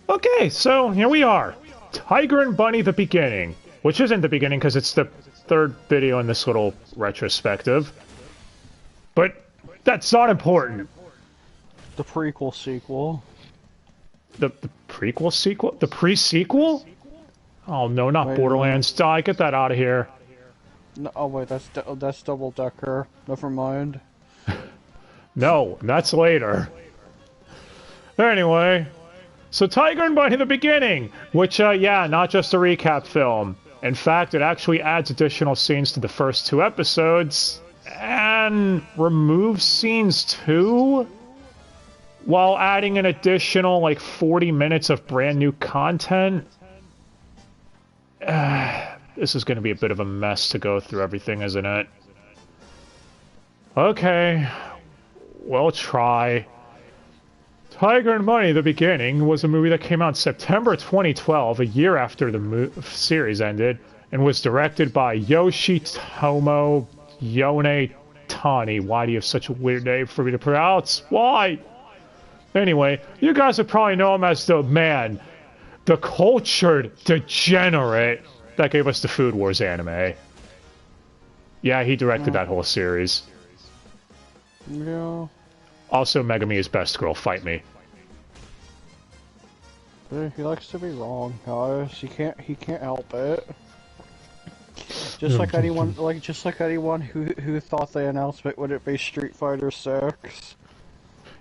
Okay, so here we are. Tiger and Bunny the beginning. Which isn't the beginning because it's the third video in this little retrospective. But that's not important. The prequel sequel. The prequel sequel? The pre-sequel? Oh no, not Borderlands. Die, get that out of here. No, oh wait, that's Double Decker. Never mind. No, that's later. Anyway, so Tiger and Bunny the beginning, which, yeah, not just a recap film. In fact, it actually adds additional scenes to the first 2 episodes, and removes scenes too, while adding an additional, like, 40 minutes of brand new content. This is going to be a bit of a mess to go through everything, isn't it? Okay, we'll try. Tiger and Bunny, the beginning, was a movie that came out in September 2012, a year after the series ended, and was directed by Yoshitomo Yone Tani. Why do you have such a weird name for me to pronounce? Why? Anyway, you guys would probably know him as the man, the cultured degenerate that gave us the Food Wars anime. Yeah, he directed that whole series. Yeah. Also, Megami's best girl, fight me. He likes to be wrong, guys. He can't help it. Just like anyone, who thought the announcement would it be Street Fighter 6.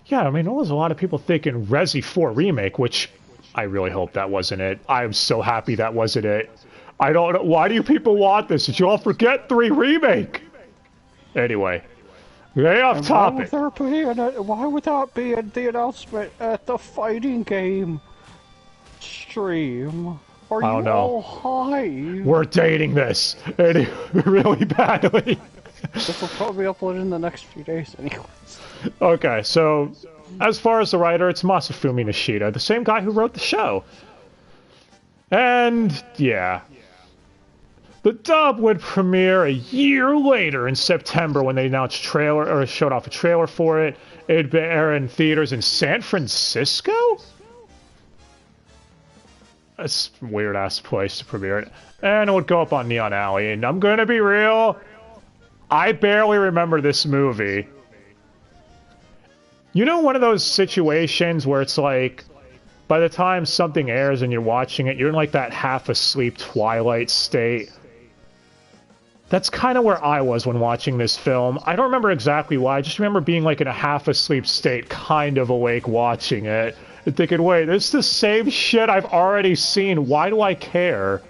Yeah, I mean, there was a lot of people thinking Resi 4 remake, which I really hope that wasn't it. I'm so happy that wasn't it. I don't know. Why do you people want this? Did you all forget 3 remake? Anyway. Way off topic. Why would that be the announcement at the fighting game stream? Are I don't know. All high? We're dating this really badly. This will probably be uploaded in the next few days anyways. Okay, so as far as the writer, it's Masafumi Nishida, the same guy who wrote the show. And yeah. The dub would premiere a year later in September when they announced showed off a trailer for it. It'd air in theaters in San Francisco? That's a weird-ass place to premiere it. And it would go up on Neon Alley, and I'm gonna be real, I barely remember this movie. You know one of those situations where it's like, by the time something airs and you're watching it, you're in like that half-asleep Twilight state? That's kind of where I was when watching this film. I don't remember exactly why. I just remember being like in a half-asleep state, kind of awake watching it, and thinking, wait, this is the same shit I've already seen. Why do I care?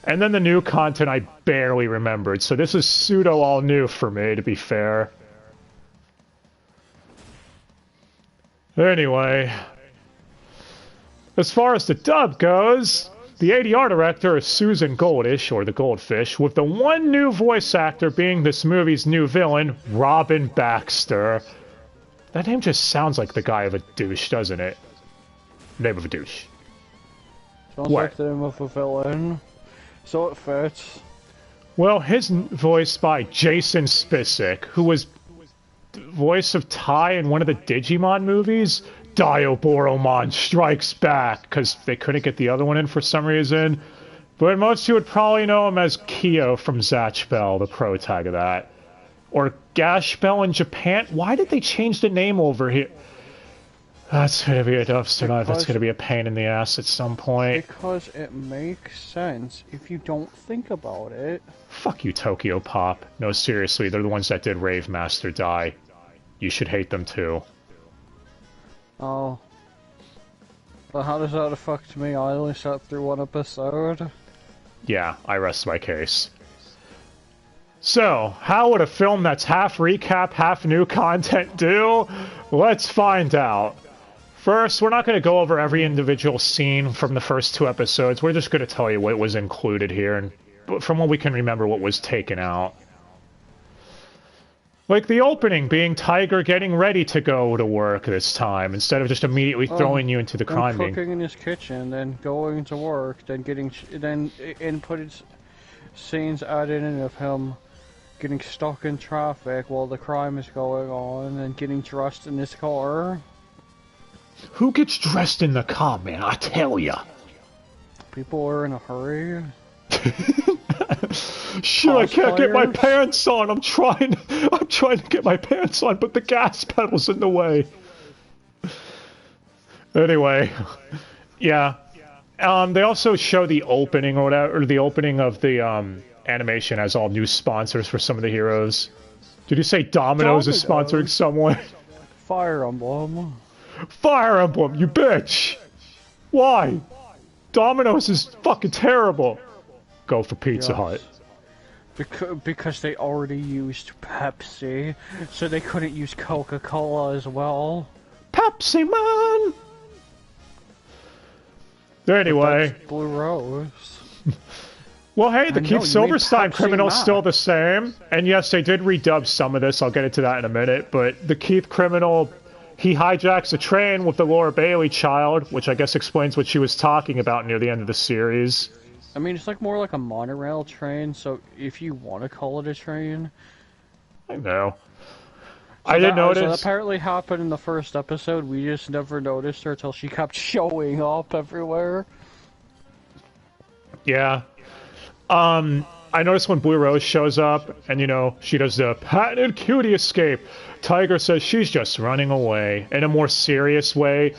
And then the new content I barely remembered, so this is pseudo all new for me, to be fair. Anyway, as far as the dub goes, the ADR director is Susan Goldish, or the Goldfish, with the one new voice actor being this movie's new villain, Robin Baxter. That name just sounds like the guy of a douche, doesn't it? Name of a douche. Sounds like the name of a villain. So it fits. Well, his voice by Jason Spicek, who was the voice of Tai in one of the Digimon movies. Dioboromon Strikes Back, because they couldn't get the other one in for some reason. But most of you would probably know him as Kyo from Zatch Bell, the pro tag of that. Or Gash Bell in Japan. Why did they change the name over here? That's going to be a Dubster Dive. That's going to be a pain in the ass at some point. Because it makes sense if you don't think about it. Fuck you, Tokyo Pop. No, seriously, they're the ones that did Rave Master Die. You should hate them too. Oh. But how does that affect me? I only sat through 1 episode. Yeah, I rest my case. So, how would a film that's half recap, half new content do? Let's find out. First, we're not going to go over every individual scene from the first 2 episodes. We're just going to tell you what was included here, and from what we can remember, what was taken out. Like the opening being Tiger getting ready to go to work this time, instead of just immediately throwing you into the crime scene. Cooking in his kitchen, then going to work, then inputted scenes added in of him getting stuck in traffic while the crime is going on, and getting dressed in his car. Who gets dressed in the car, man? I tell ya. People are in a hurry. Shit, I can't get my pants on. I'm trying to get my pants on, but the gas pedal's in the way. Anyway, yeah. They also show the opening or whatever, or the opening of the animation as all new sponsors for some of the heroes. Did you say Domino's is sponsoring someone? Fire Emblem. Fire Emblem, you bitch! Why? Domino's is fucking terrible. Go for Pizza Hut. Because they already used Pepsi, so they couldn't use Coca-Cola as well. Pepsi Man! Anyway. Blue Rose. Well, hey, the Keith Silverstein criminal's still the same. And yes, they did redub some of this. I'll get into that in a minute. But the Keith criminal, he hijacks a train with the Laura Bailey child, which I guess explains what she was talking about near the end of the series. I mean, it's like more like a monorail train, so if you want to call it a train. I know. So I didn't notice. So that apparently happened in the first episode. We just never noticed her until she kept showing up everywhere. Yeah. I noticed when Blue Rose shows up, and you know, she does the patented cutie escape. Tiger says she's just running away in a more serious way.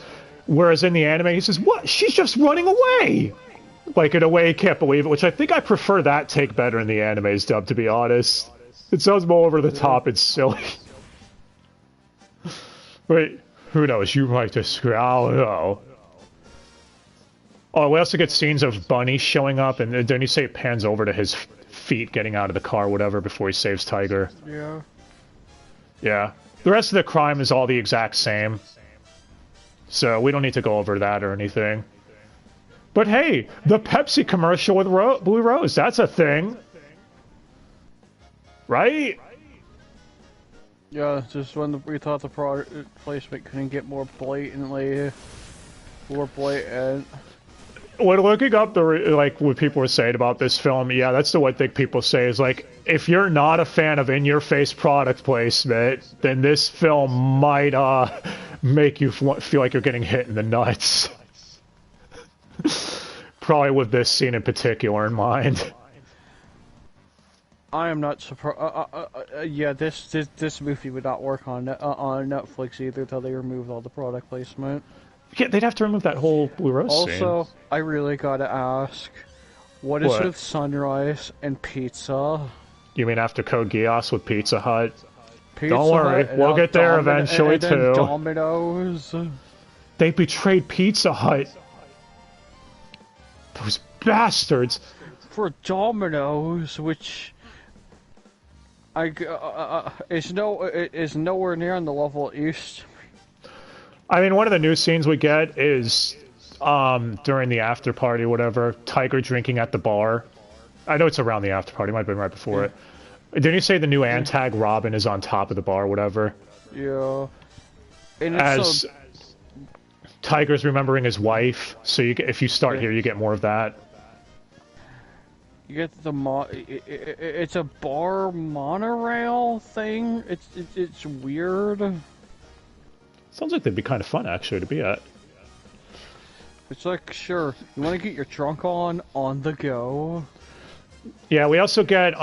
Whereas in the anime, he says, what? She's just running away! Like, in a way, he can't believe it, which I think I prefer that take better in the anime's dub, to be honest. It sounds more over the top and silly. Wait, who knows? You might disagree. I don't know. Oh, we also get scenes of Bunny showing up, and then you say it pans over to his feet getting out of the car, whatever, before he saves Tiger. Yeah. Yeah. The rest of the crime is all the exact same. So we don't need to go over that or anything. But hey, the Pepsi commercial with Blue Rose, that's a thing. Right? Yeah, just when we thought the product placement couldn't get more blatant. When looking up like what people were saying about this film, yeah, that's the one thing people say is like, if you're not a fan of in-your-face product placement, then this film might make you feel like you're getting hit in the nuts. Probably with this scene in particular in mind. I am not surprised. Yeah, this movie would not work on Netflix either until they remove all the product placement. Yeah, they'd have to remove that whole Blue Rose scene. Also, I really gotta ask, what is with Sunrise and pizza? You mean after Code Geass with Pizza Hut? Don't worry, we'll get there eventually too. Domino's. They betrayed Pizza Hut. Those bastards. For Domino's, which is nowhere near on the level it used to be. I mean, one of the new scenes we get is during the after party, whatever, Tiger drinking at the bar. I know it's around the after party, might have been right before it. Didn't you say the new Antag Robin is on top of the bar, whatever? Yeah. And as Tiger's remembering his wife, so if you start here, you get more of that. You get it's a bar monorail thing. It's weird. Sounds like they'd be kind of fun, actually, to be at. It's like, sure, you want to get your trunk on the go. Yeah, we also get,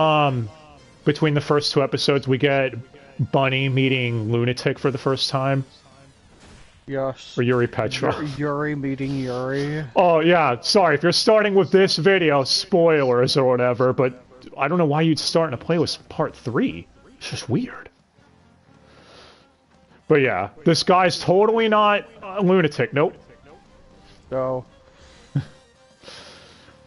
between the first two episodes, we get Bunny meeting Lunatic for the first time. Yes. Or Yuri Petrov. Yuri meeting Yuri. Oh, yeah, sorry, if you're starting with this video, spoilers or whatever, but I don't know why you'd start in a playlist part 3. It's just weird. But yeah, this guy's totally not a lunatic. Nope. No.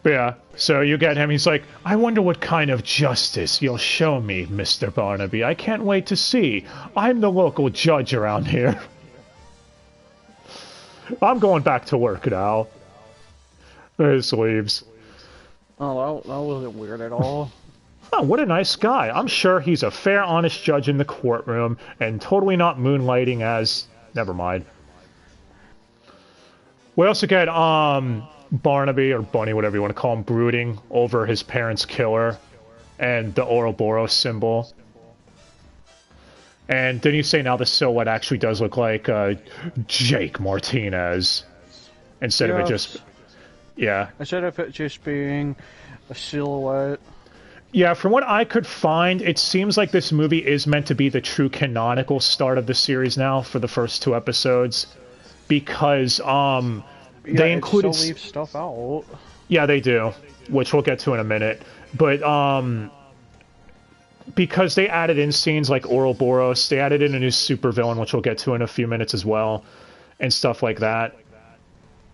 But yeah, so you get him. He's like, I wonder what kind of justice you'll show me, Mr. Barnaby. I can't wait to see. I'm the local judge around here. I'm going back to work now. He leaves. Oh, that wasn't weird at all. Oh, what a nice guy. I'm sure he's a fair, honest judge in the courtroom and totally not moonlighting as... Never mind. We also get, Barnaby, or Bunny, whatever you want to call him, brooding over his parents' killer and the Ouroboros symbol. And didn't you say now the silhouette actually does look like Jake Martinez instead of it just... Yeah. Instead of it just being a silhouette. Yeah, from what I could find, it seems like this movie is meant to be the true canonical start of the series now for the first 2 episodes. Because they included... It still leaves stuff out. Yeah, they do, which we'll get to in a minute. But because they added in scenes like Ouroboros, they added in a new supervillain, which we'll get to in a few minutes as well, and stuff like that.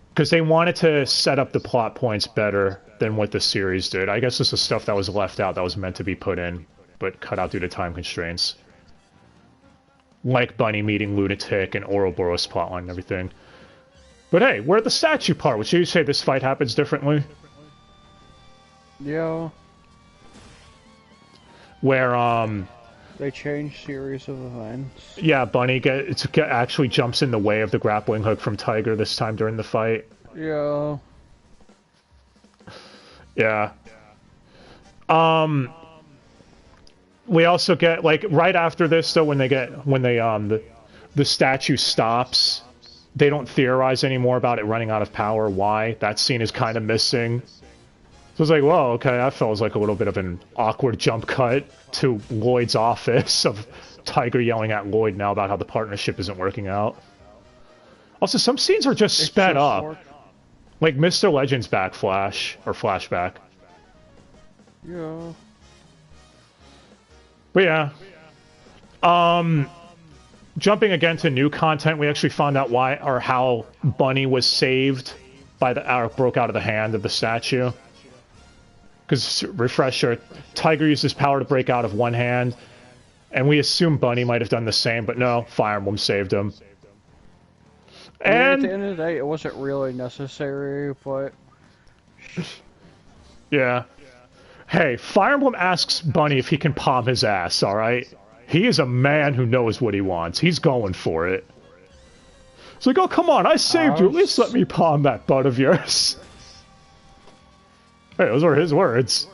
Because they wanted to set up the plot points better than what the series did. I guess this is stuff that was left out that was meant to be put in, but cut out due to time constraints. Like Bunny meeting Lunatic and Ouroboros plotline and everything. But hey, we're at the statue part, which you say this fight happens differently? Yeah. Where, they change series of events. yeah, Bunny actually jumps in the way of the grappling hook from Tiger this time during the fight. Yeah. Yeah. We also get, like, right after this, though, when the statue stops, they don't theorize anymore about it running out of power. Why? That scene is kind of missing. So it's like, whoa, okay, that feels like a little bit of an awkward jump cut to Lloyd's office of Tiger yelling at Lloyd now about how the partnership isn't working out. Also, some scenes are just sped up. Like Mr. Legend's flashback. Yeah. But yeah. Jumping again to new content, we actually found out why or how Bunny was saved by broke out of the hand of the statue. Because, refresher, Tiger used his power to break out of one hand, and we assume Bunny might have done the same, but no, Fire Emblem saved him. And at the end of the day, it wasn't really necessary, but... Yeah. Hey, Fire Emblem asks Bunny if he can palm his ass, alright? He is a man who knows what he wants. He's going for it. It's like, oh, come on, I saved you. At least let me palm that butt of yours. Hey, those were his words.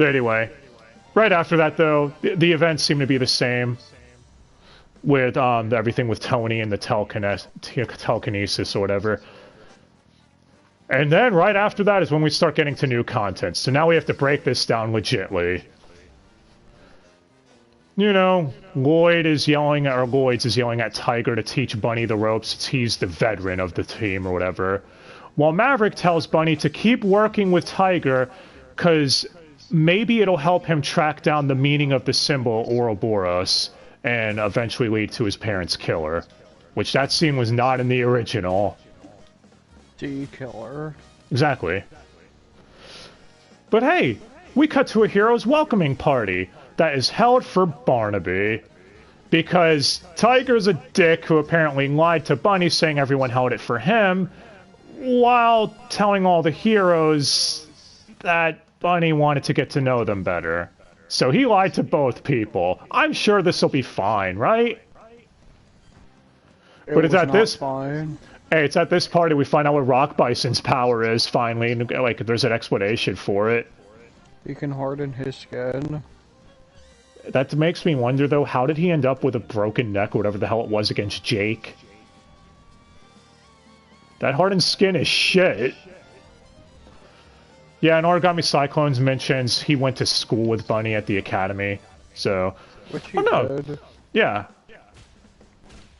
Anyway, right after that, though, the events seem to be the same. With everything with Tony and the telekinesis or whatever. And then right after that is when we start getting to new content. So now we have to break this down legitly. You know, Lloyd's is yelling at Tiger to teach Bunny the ropes since he's the veteran of the team or whatever. While Maverick tells Bunny to keep working with Tiger because maybe it'll help him track down the meaning of the symbol Ouroboros and eventually lead to his parents' killer. Which that scene was not in the original. The killer. Exactly. But hey, we cut to a hero's welcoming party that is held for Barnaby. Because Tiger's a dick who apparently lied to Bunny saying everyone held it for him, while telling all the heroes that Bunny wanted to get to know them better. So he lied to both people. I'm sure this will be fine, right? But it's at this fine. Hey, it's at this party we find out what Rock Bison's power is finally, and like there's an explanation for it. He can harden his skin. That makes me wonder though, how did he end up with a broken neck or whatever the hell it was against Jake? That hardened skin is shit. Yeah, and Origami Cyclones mentions he went to school with Bunny at the academy, so... Which he did. Yeah.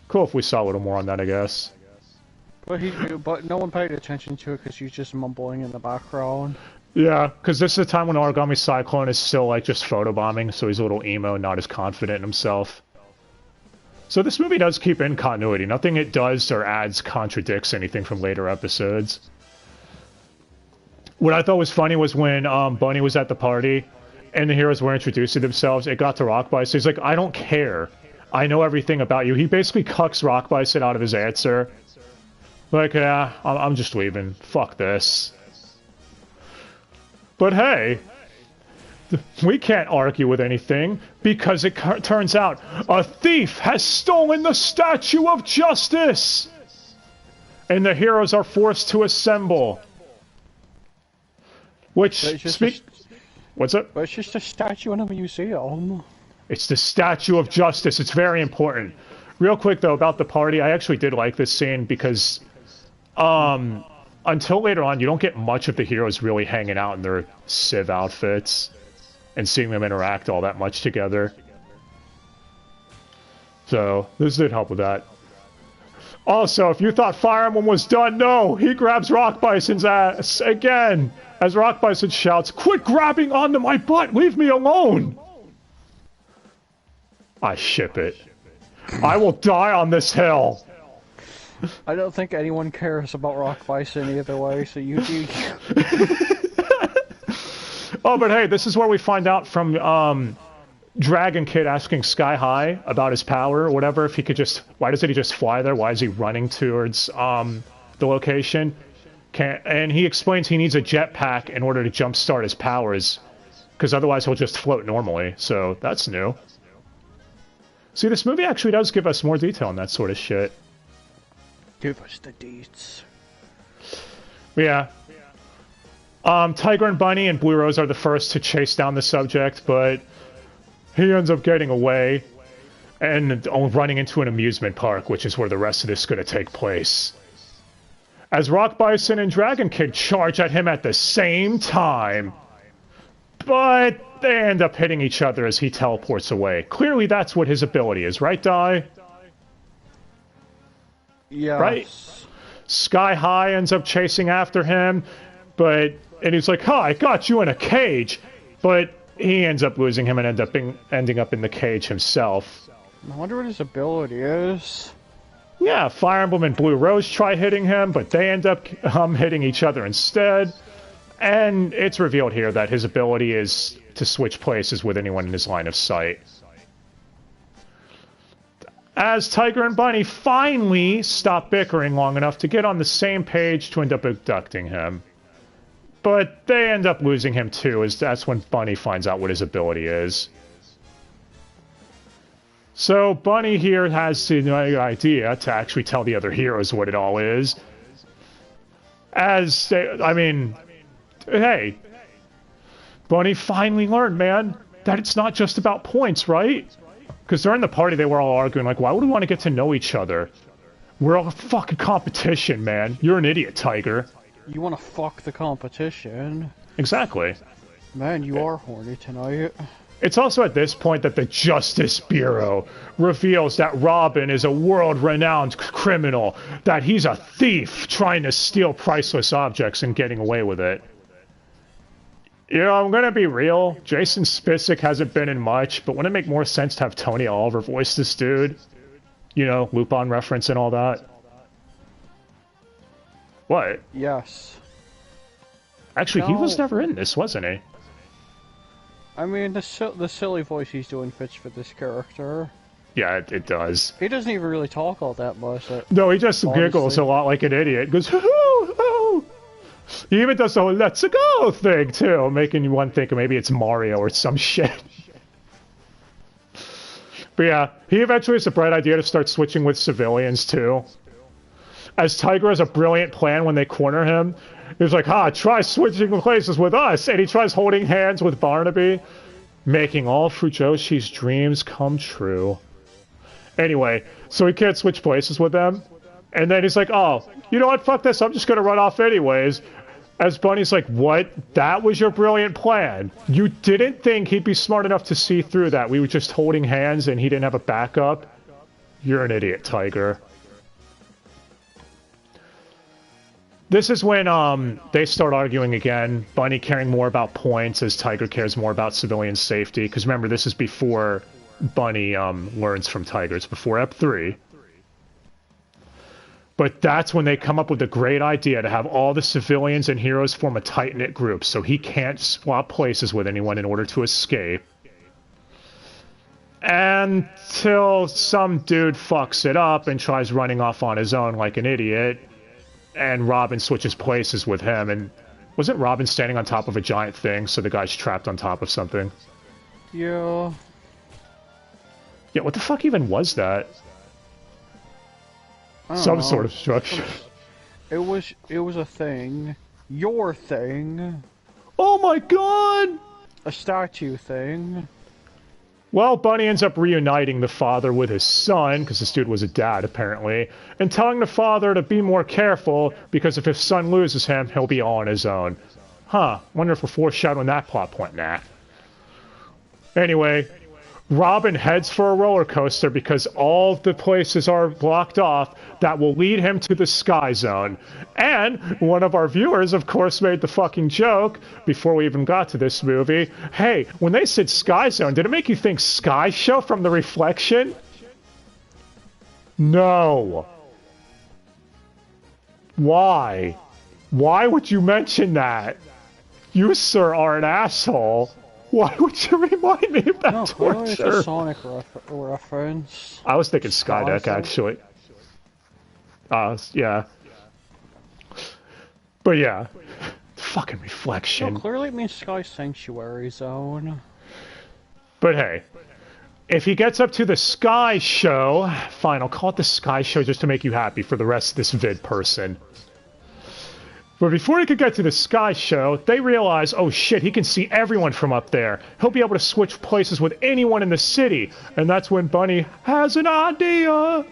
Cool if we saw a little more on that, I guess. But no one paid attention to it because he's just mumbling in the background. Yeah, because this is the time when Origami Cyclone is still like just photobombing, so he's a little emo, not as confident in himself. So this movie does keep in continuity. Nothing it does or adds contradicts anything from later episodes. What I thought was funny was when Bunny was at the party and the heroes were introducing themselves, it got to Rock Bison. He's like, I don't care. I know everything about you. He basically cucks Rock Bison out of his answer. Like, yeah, I'm just leaving. Fuck this. But hey, we can't argue with anything because it turns out a thief has stolen the Statue of Justice! And the heroes are forced to assemble. Which, What's up? But it's just a statue in a museum. It's the Statue of Justice. It's very important. Real quick, though, about the party, I actually did like this scene because until later on, you don't get much of the heroes really hanging out in their Civ outfits and seeing them interact all that much together. So, this did help with that. Also, if you thought Fire Emblem was done, no! He grabs Rock Bison's ass again! As Rock Bison shouts, "Quit grabbing onto my butt! Leave me alone!" I ship it. I will die on this hill! I don't think anyone cares about Rock Bison either way, so you do. Oh, but hey, this is where we find out from, Dragon Kid asking Sky High about his power or whatever, if he could just... Why doesn't he just fly there? Why is he running towards, the location? And he explains he needs a jetpack in order to jumpstart his powers, because otherwise he'll just float normally, so that's new. See, this movie actually does give us more detail on that sort of shit. Give us the deets. Yeah. Tiger and Bunny and Blue Rose are the first to chase down the subject, but he ends up getting away and running into an amusement park, which is where the rest of this is going to take place. As Rock Bison and Dragon Kid charge at him at the same time. But they end up hitting each other as he teleports away. Clearly that's what his ability is, right, Dai? Yeah. Right? Sky High ends up chasing after him, and he's like, "Huh, I got you in a cage." But he ends up losing him and ending up in the cage himself. I wonder what his ability is. Yeah, Fire Emblem and Blue Rose try hitting him, but they end up hitting each other instead. And it's revealed here that his ability is to switch places with anyone in his line of sight. As Tiger and Bunny finally stop bickering long enough to get on the same page to end up abducting him. But they end up losing him too, as that's when Bunny finds out what his ability is. So Bunny here has the idea to actually tell the other heroes what it all is. Hey, Bunny finally learned, man, that it's not just about points, right? Because during the party they were all arguing, like, why would we want to get to know each other? We're all a fucking competition, man. You're an idiot, Tiger. You want to fuck the competition? Exactly. Man, you are horny tonight. It's also at this point that the Justice Bureau reveals that Robin is a world-renowned criminal, that he's a thief trying to steal priceless objects and getting away with it. You know, I'm gonna be real, Jason Spicek hasn't been in much, but wouldn't it make more sense to have Tony Oliver voice this dude? You know, Lupin reference and all that. What? Yes. Actually, No. he was never in this, wasn't he? I mean, the silly voice he's doing fits for this character. Yeah, it does. He doesn't even really talk all that much. No, he just giggles a lot like an idiot. Goes, hoo hoo hoo. He even does the whole "let's go" thing too, making one think maybe it's Mario or some shit. But yeah, he eventually has the bright idea to start switching with civilians too. As Tiger has a brilliant plan when they corner him. He's like, try switching places with us! And he tries holding hands with Barnaby, making all Fujoshi's dreams come true. Anyway, so he can't switch places with them. And then he's like, oh, you know what, fuck this, I'm just gonna run off anyways. As Bunny's like, what? That was your brilliant plan? You didn't think he'd be smart enough to see through that? We were just holding hands and he didn't have a backup? You're an idiot, Tiger. This is when they start arguing again, Bunny caring more about points as Tiger cares more about civilian safety. Because remember, this is before Bunny learns from Tiger. It's before Ep 3. But that's when they come up with the great idea to have all the civilians and heroes form a tight-knit group so he can't swap places with anyone in order to escape. Until some dude fucks it up and tries running off on his own like an idiot. And Robin switches places with him, and wasn't Robin standing on top of a giant thing, so the guy's trapped on top of something? Yeah. Yeah, what the fuck even was that? Some sort of structure. It was a thing. Your thing. Oh my god! a statue thing. Well, Bunny ends up reuniting the father with his son, because this dude was a dad, apparently, and telling the father to be more careful, because if his son loses him, he'll be all on his own. Huh, wonder if we're foreshadowing that plot point, Nat. Anyway, Robin heads for a roller coaster because all the places are blocked off that will lead him to the Sky Zone. And one of our viewers, of course, made the fucking joke before we even got to this movie. Hey, when they said Sky Zone, did it make you think Sky Show from The Reflection? No. Why? Why would you mention that? You, sir, are an asshole. Why would you remind me of that torture? It's a Sonic reference. I was thinking Skydeck, actually. Yeah. But yeah. Fucking Reflection. No, clearly it means Sky Sanctuary Zone. But hey. If he gets up to the Sky Show... Fine, I'll call it the Sky Show just to make you happy for the rest of this vid person. But before he could get to the Sky Show, they realize, oh shit, he can see everyone from up there. He'll be able to switch places with anyone in the city. And that's when Bunny has an idea.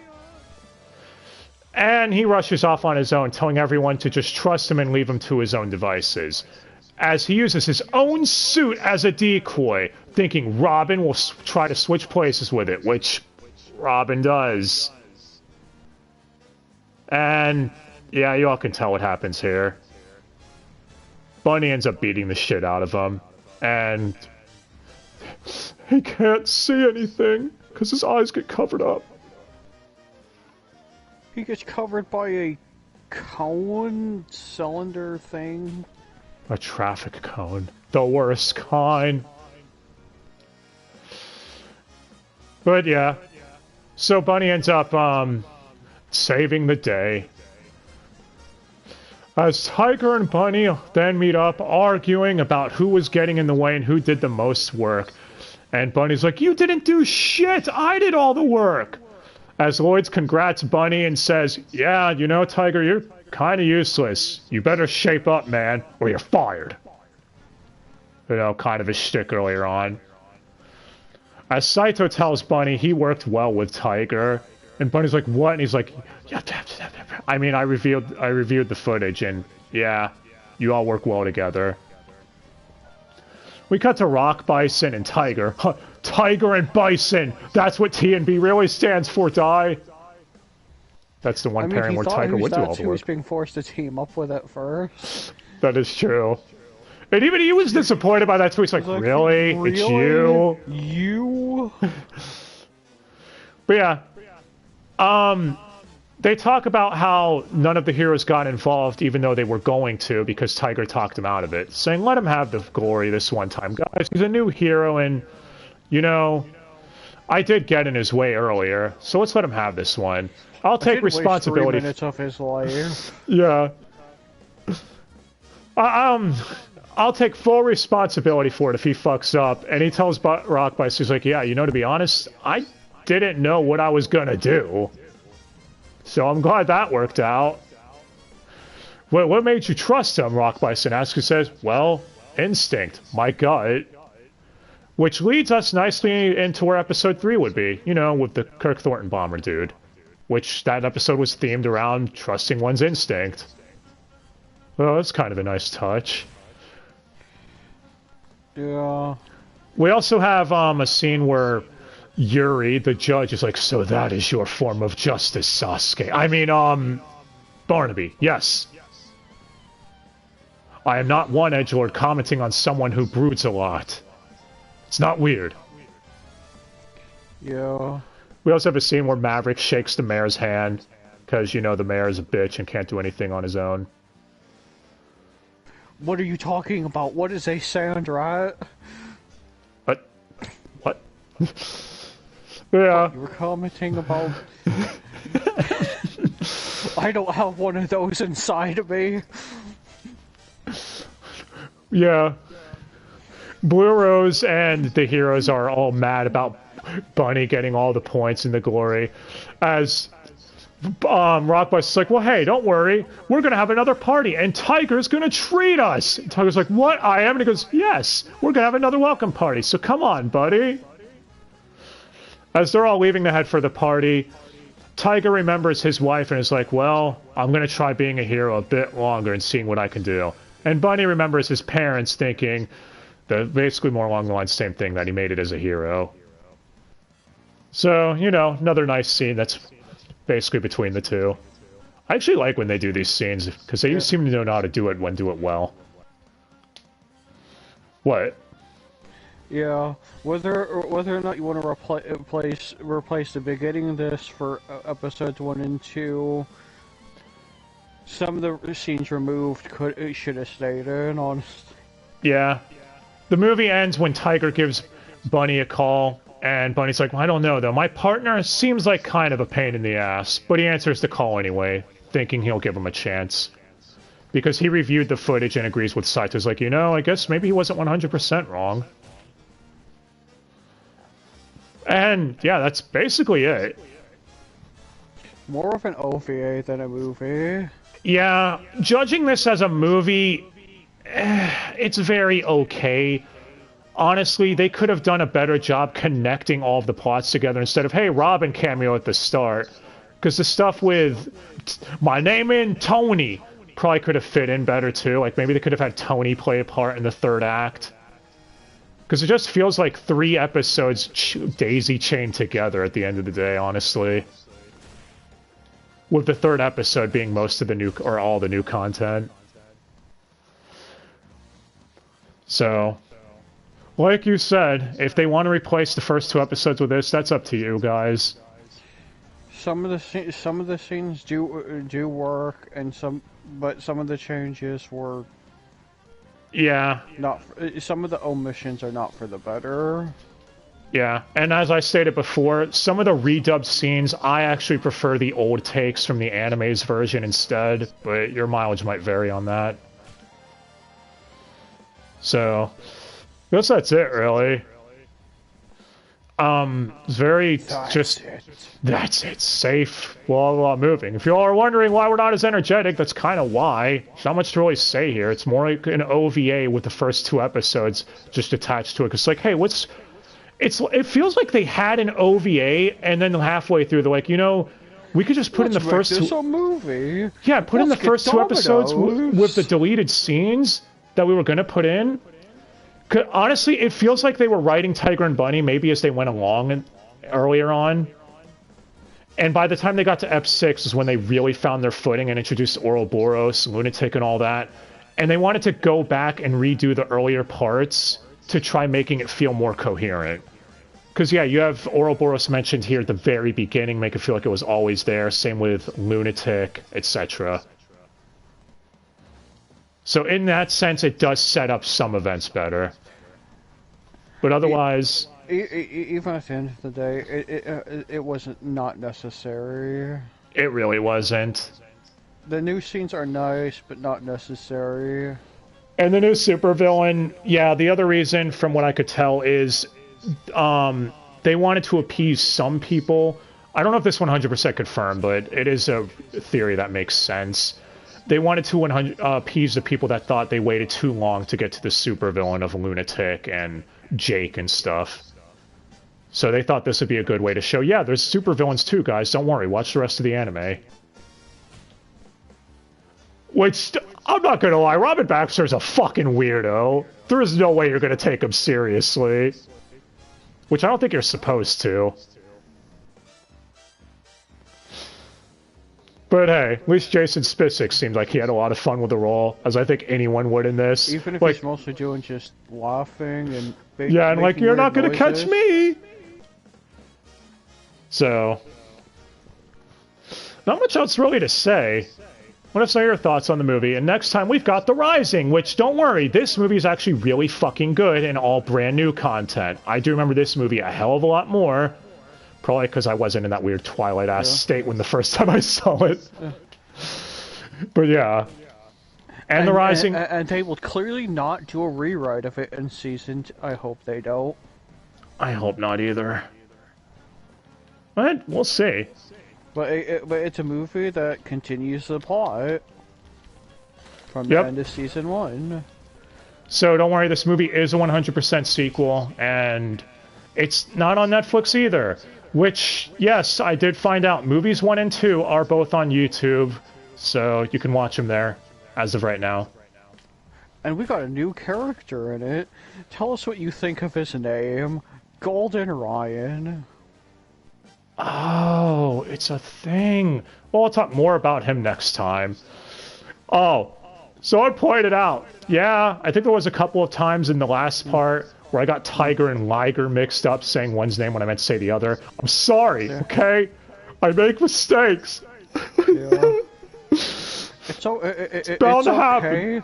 And he rushes off on his own, telling everyone to just trust him and leave him to his own devices. As he uses his own suit as a decoy, thinking Robin will try to switch places with it, which Robin does. And... yeah, you all can tell what happens here. Bunny ends up beating the shit out of him. And... he can't see anything, because his eyes get covered up. He gets covered by a cone cylinder thing. A traffic cone. The worst kind. But yeah. So Bunny ends up, saving the day. As Tiger and Bunny then meet up, arguing about who was getting in the way and who did the most work. And Bunny's like, you didn't do shit! I did all the work! As Lloyd's congrats Bunny and says, yeah, you know, Tiger, you're kinda useless. You better shape up, man, or you're fired. You know, kind of a shtick earlier on. As Saito tells Bunny he worked well with Tiger, and Bunny's like, what? And he's like, yeah, I mean, I reviewed the footage, and yeah, you all work well together. We cut to Rock, Bison, and Tiger. Tiger and Bison! That's what T&B really stands for, Die! That's the one pairing where Tiger would do all the work. He was being forced to team up with it first. That is true. And even he was disappointed by that too. He's like, really? It's you? You? But yeah. They talk about how none of the heroes got involved, even though they were going to, because Tiger talked him out of it, saying, let him have the glory this one time. Guys, he's a new hero, and, you know, I did get in his way earlier, so let's let him have this one. I'll take responsibility. 3 minutes of his life. Yeah. I'll take full responsibility for it if he fucks up. And he tells Rock Bison, he's like, yeah, you know, to be honest, I didn't know what I was gonna do. So I'm glad that worked out. What made you trust him? Rock Bison asks. He says, well, instinct, my gut. Which leads us nicely into where episode 3 would be. You know, with the Kirk Thornton bomber dude. Which that episode was themed around trusting one's instinct. Well, that's kind of a nice touch. Yeah. We also have a scene where Yuri, the judge, is like, so that is your form of justice, Sasuke. I mean, Barnaby, yes. I am not one edgelord commenting on someone who broods a lot. It's not weird. Yeah. We also have a scene where Maverick shakes the mayor's hand, because, you know, the mayor is a bitch and can't do anything on his own. What are you talking about? What is a sound, right? What? Yeah. You were commenting about... I don't have one of those inside of me. Yeah. Blue Rose and the heroes are all mad about Bunny getting all the points and the glory. As Rockbuster's like, well, hey, don't worry. We're going to have another party, and Tiger's going to treat us. And Tiger's like, what? I am? And he goes, yes, we're going to have another welcome party, so come on, buddy. As they're all leaving to head for the party, Tiger remembers his wife and is like, well, I'm going to try being a hero a bit longer and seeing what I can do. And Bunny remembers his parents thinking that basically more along the line, same thing, that he made it as a hero. So, you know, another nice scene that's basically between the two. I actually like when they do these scenes, because they seem to know how to do it when do it well. What? Yeah, whether or not you want to replace the beginning of this for episodes 1 and 2, some of the scenes removed should have stayed in, honestly. Yeah. The movie ends when Tiger gives Bunny a call, and Bunny's like, well, I don't know, though. My partner seems like kind of a pain in the ass, but he answers the call anyway, thinking he'll give him a chance. Because he reviewed the footage and agrees with Saito's like, you know, I guess maybe he wasn't 100% wrong. And, yeah, that's basically it. More of an OVA than a movie. Yeah, judging this as a movie, it's very okay. Honestly, they could have done a better job connecting all of the plots together instead of, hey, Robin cameo at the start. Because the stuff with my name in Tony probably could have fit in better too. Like maybe they could have had Tony play a part in the third act. Because it just feels like 3 episodes daisy-chained together at the end of the day, honestly. With the third episode being most of the new, or all the new content. So, like you said, if they want to replace the first 2 episodes with this, that's up to you guys. Some of the scenes do work, but some of the changes were. Yeah. Some of the omissions are not for the better. Yeah, and as I stated before, some of the redubbed scenes, I actually prefer the old takes from the anime's version instead, but your mileage might vary on that. So, I guess that's it, really. That's it, safe, blah, moving. If you all are wondering why we're not as energetic, that's kind of why. There's not much to really say here. It's more like an OVA with the first 2 episodes just attached to it. It's like, hey, it feels like they had an OVA, and then halfway through, they're like, you know, we could just put in the first 2... movie. Yeah, put in the first 2 episodes with the deleted scenes that we were going to put in. Honestly, it feels like they were writing Tiger and Bunny maybe as they went along earlier on. And by the time they got to Ep 6 is when they really found their footing and introduced Ouroboros, Lunatic, and all that. And they wanted to go back and redo the earlier parts to try making it feel more coherent. Because, yeah, you have Ouroboros mentioned here at the very beginning, make it feel like it was always there. Same with Lunatic, etc. So in that sense, it does set up some events better. But otherwise... Even at the end of the day, it wasn't not necessary. It really wasn't. The new scenes are nice, but not necessary. And the new supervillain, yeah, the other reason, from what I could tell, is they wanted to appease some people. I don't know if this 100% confirmed, but it is a theory that makes sense. They wanted to appease the people that thought they waited too long to get to the supervillain of Lunatic and Jake and stuff. So they thought this would be a good way to show, yeah, there's supervillains too, guys. Don't worry, watch the rest of the anime. Which, I'm not gonna lie, Robin Baxter's a fucking weirdo. There is no way you're gonna take him seriously. Which I don't think you're supposed to. But hey, at least Jason Spicek seemed like he had a lot of fun with the role, as I think anyone would in this. Even if he's mostly doing just laughing and yeah, and like, you're not gonna catch me! So... not much else really to say. Let us know your thoughts on the movie, and next time we've got The Rising, which, don't worry, this movie is actually really fucking good and all brand new content. I do remember this movie a hell of a lot more. Probably because I wasn't in that weird Twilight-ass state when the first time I saw it. But yeah. And The Rising... And they will clearly not do a rewrite of it in season... I hope they don't. I hope not either. But we'll see. but it's a movie that continues the plot from the Yep. end of season 1. So don't worry, this movie is a 100% sequel, and it's not on Netflix either. Which, yes, I did find out. Movies 1 and 2 are both on YouTube, so you can watch them there as of right now. And we got a new character in it. Tell us what you think of his name. Golden Ryan. Oh, it's a thing. Well, I'll talk more about him next time. Oh, so I pointed out. Yeah, I think there was a couple of times in the last part where I got Tiger and Liger mixed up, saying one's name when I meant to say the other. I'm sorry, okay? I make mistakes. Yeah. It's bound to okay.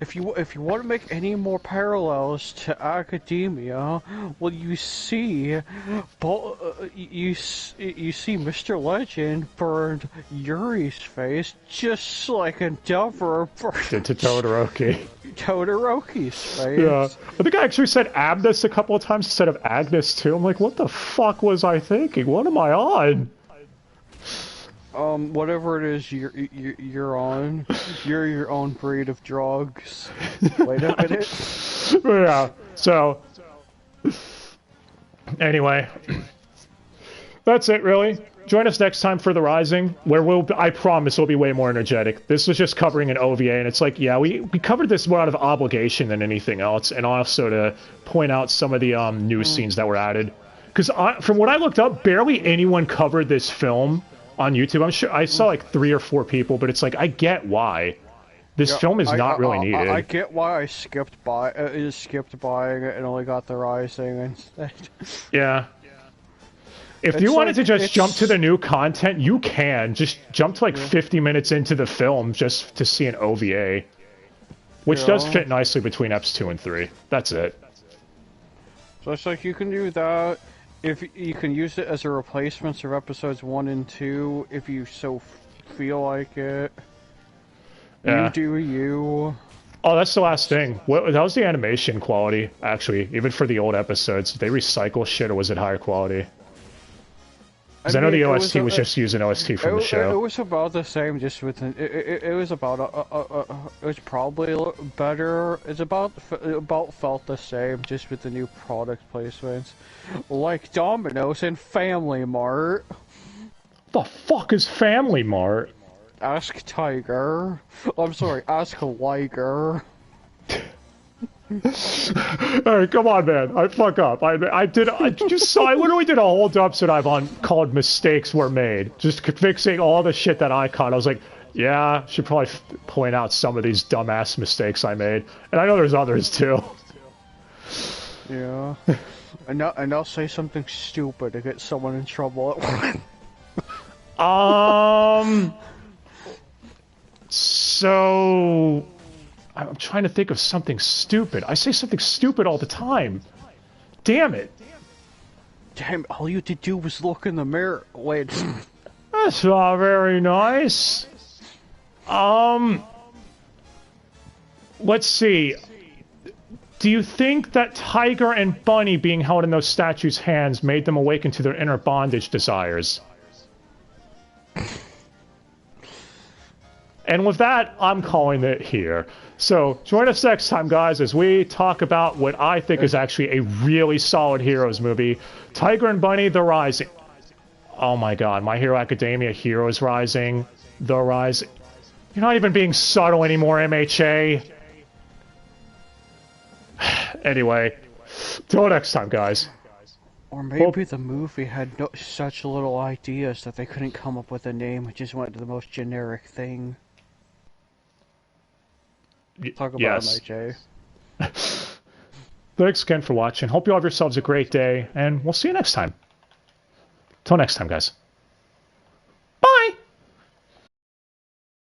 If you want to make any more parallels to academia, well, you see Mr. Legend burned Yuri's face just like Endeavor burned To Todoroki. Todoroki's face. Yeah. I think I actually said Agnes a couple of times instead of Agnes too. I'm like, what the fuck was I thinking? What am I on? Whatever it is you're on, you're your own breed of drugs. Wait a minute. Yeah. So, anyway, that's it really. Join us next time for The Rising, where I promise we'll be way more energetic. This was just covering an OVA, and it's like, yeah, we covered this more out of obligation than anything else, and also to point out some of the new scenes that were added. Because from what I looked up, barely anyone covered this film on YouTube. I'm sure I saw like 3 or 4 people, but it's like, I get why. This film is not really needed. I get why I skipped buying it and only got The Rising instead. Yeah. If you wanted to just jump to the new content, you can. Just jump to like 50 minutes into the film just to see an OVA. Which does fit nicely between Eps 2 and 3. That's it. So it's like you can do that. If you can use it as a replacement for episodes 1 and 2, if you so feel like it. Yeah. You do you. Oh, that's the last thing. That was the animation quality, actually. Even for the old episodes. Did they recycle shit, or was it higher quality? Because I know the OST was just using OST from the show. It was about the same, just with it was about it was probably a little better. It's about felt the same, just with the new product placements, like Domino's and Family Mart. The fuck is Family Mart? Ask Tiger. I'm sorry, ask Liger. Alright, come on, man. I fuck up. I literally did a whole Dubster Dive on called Mistakes Were Made. Just fixing all the shit that I caught. I was like, yeah, should probably point out some of these dumbass mistakes I made. And I know there's others too. Yeah. And I'll say something stupid to get someone in trouble at work. So I'm trying to think of something stupid. I say something stupid all the time. Damn it. Damn, all you had to do was look in the mirror. Wait. That's not very nice. Let's see. Do you think that Tiger and Bunny being held in those statues' hands made them awaken to their inner bondage desires? And with that, I'm calling it here. So join us next time, guys, as we talk about what I think is actually a really solid Heroes movie. Tiger and Bunny, The Rising. Oh my god, My Hero Academia, Heroes Rising, The Rising. You're not even being subtle anymore, MHA. Anyway, till next time, guys. Or maybe the movie had such little ideas that they couldn't come up with a name. It just went to the most generic thing. Talk about MHA. Thanks again for watching. Hope you all have yourselves a great day, and we'll see you next time. Till next time, guys.